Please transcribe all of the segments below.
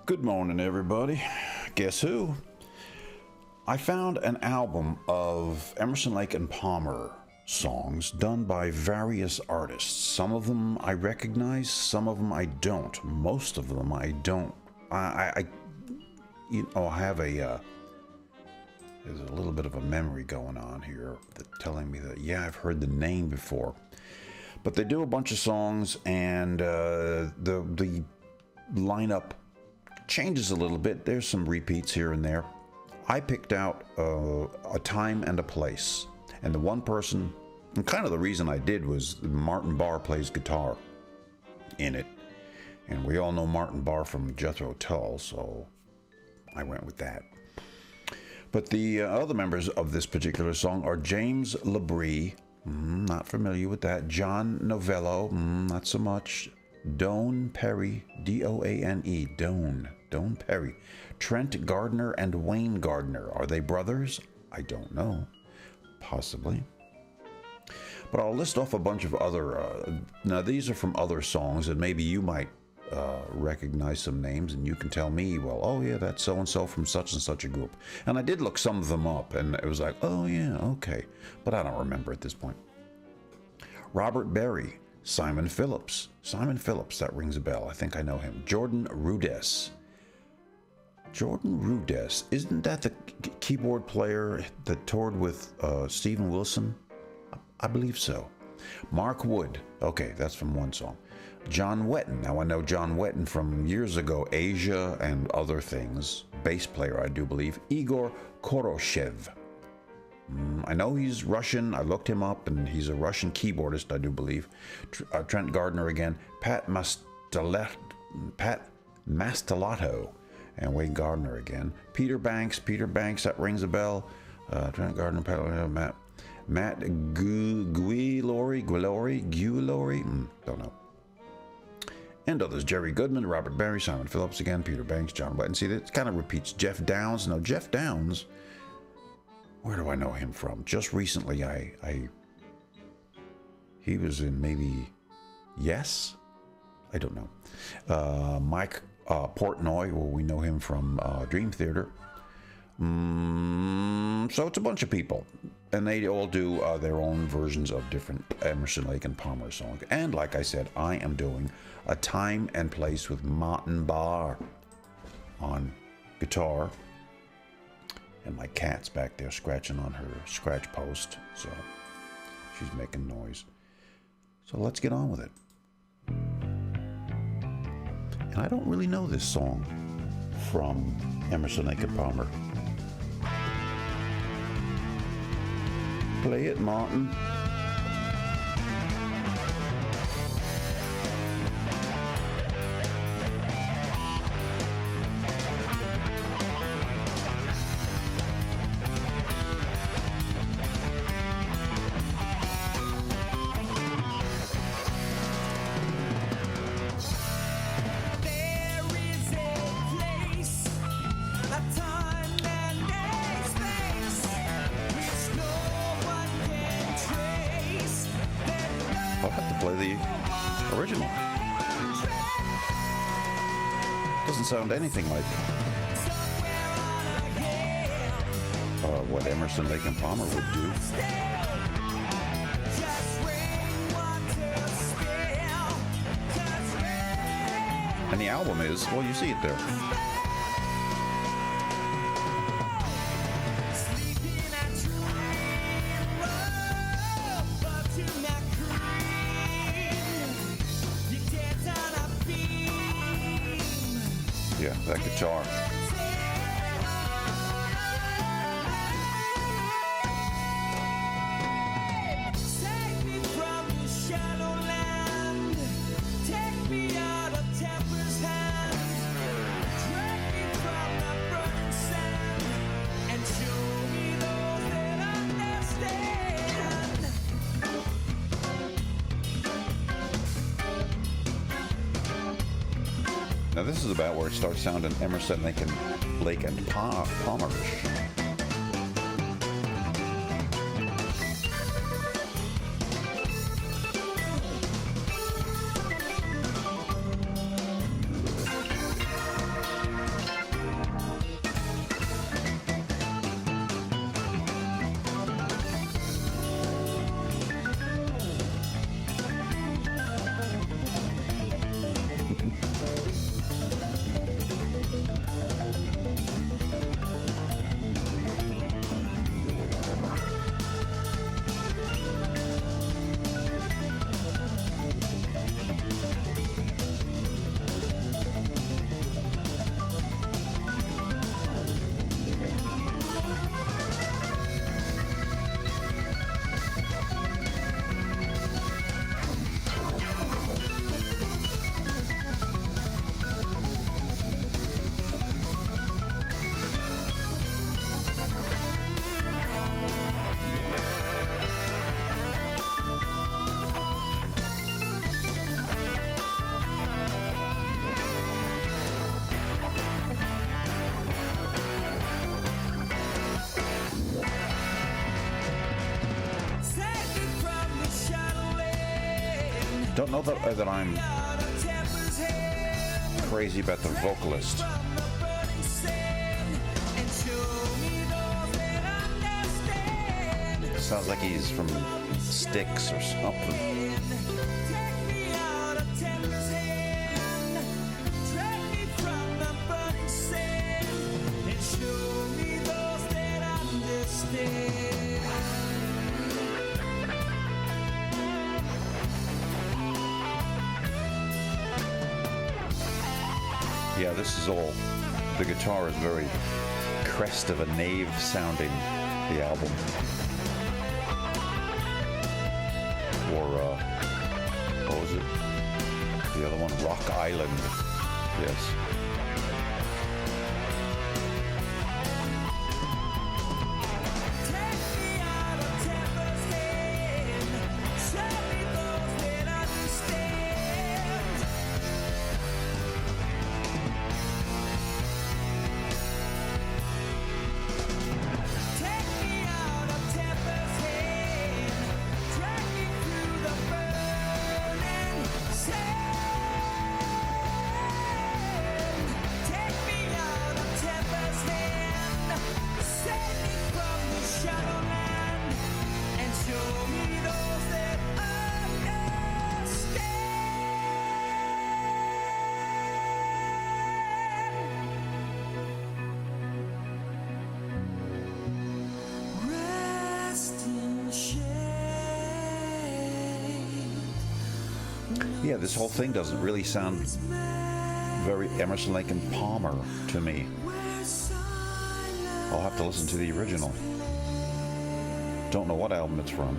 Good morning, everybody. Guess who? I found an album of Emerson, Lake and Palmer songs done by various artists. Some of them I recognize, some of them I don't. Most of them I don't. I have there's a little bit of a memory going on here that telling me that, yeah, I've heard the name before. But they do a bunch of songs, and the lineup changes a little bit. There's some repeats here and there. I picked out a time and a place, and the one person, and kind of the reason I did, was Martin Barr plays guitar in it, and we all know Martin Barr from Jethro Tull, so I went with that. But the other members of this particular song are James Labrie, not familiar with that, John Novello, not so much, Doane Perry, D-O-A-N-E, Doane Perry, Trent Gardner and Wayne Gardner. Are they brothers? I don't know. Possibly. But I'll list off a bunch of other, now these are from other songs, and maybe you might recognize some names, and you can tell me, well, oh yeah, that's so-and-so from such and such a group. And I did look some of them up, and it was like, oh yeah, okay. But I don't remember at this point. Robert Berry, Simon Phillips, that rings a bell. I think I know him. Jordan Rudess, isn't that the keyboard player that toured with Steven Wilson? I believe so. Mark Wood, okay, that's from one song. John Wetton, now I know John Wetton from years ago, Asia and other things. Bass player, I do believe. Igor Koroshev. I know he's Russian. I looked him up, and he's a Russian keyboardist, I do believe. Trent Gardner again. Pat Mastelotto, and Wayne Gardner again. Peter Banks, that rings a bell. Trent Gardner, Matt Guillory, don't know. And others, Jerry Goodman, Robert Berry, Simon Phillips again, Peter Banks, John Wetton. See, that kind of repeats. Jeff Downs. No, Jeff Downs, where do I know him from? Just recently, he was in maybe Yes? I don't know. Mike Portnoy, well, we know him from Dream Theater. So it's a bunch of people, and they all do their own versions of different Emerson, Lake and Palmer songs. And like I said, I am doing A Time and Place with Martin Barr on guitar, and my cat's back there scratching on her scratch post, so she's making noise. So let's get on with it. And I don't really know this song from Emerson, Lake and Palmer. Play it, Martin. I'll have to play the original. Doesn't sound anything like what Emerson, Lake and Palmer would do. And the album is, well, you see it there. Yeah, that guitar. Now this is about where it starts sounding Emerson, Lake and Palmerish. Don't know that I'm crazy about the vocalist. Sounds like he's from Styx or something. Yeah, this is all, the guitar is very crest of a knave sounding, the album. Or, what was it? The other one, Rock Island. Yes. Yeah, this whole thing doesn't really sound very Emerson, Lake and Palmer to me. I'll have to listen to the original. Don't know what album it's from.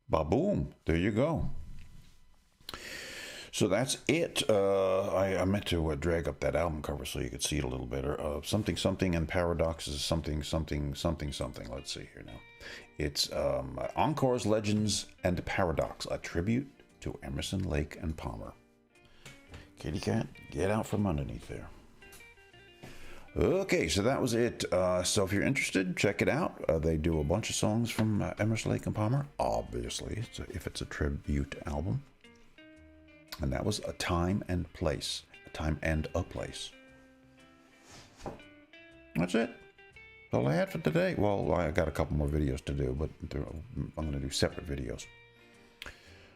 Ba-boom, there you go. So that's it. I meant to drag up that album cover so you could see it a little better. Something, something, and Paradoxes, something, something, something, something. Let's see here now. It's Encores, Legends, and Paradox, a tribute to Emerson, Lake, and Palmer. Kitty cat, get out from underneath there. Okay, so that was it. So if you're interested, check it out. They do a bunch of songs from Emerson, Lake, and Palmer. Obviously, if it's a tribute album. And that was A Time and Place. A Time and a Place. That's it. That's all I had for today. Well, I got a couple more videos to do, but I'm going to do separate videos.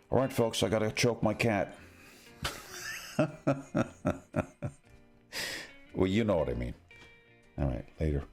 All right, folks, I got to choke my cat. Well, you know what I mean. All right, later.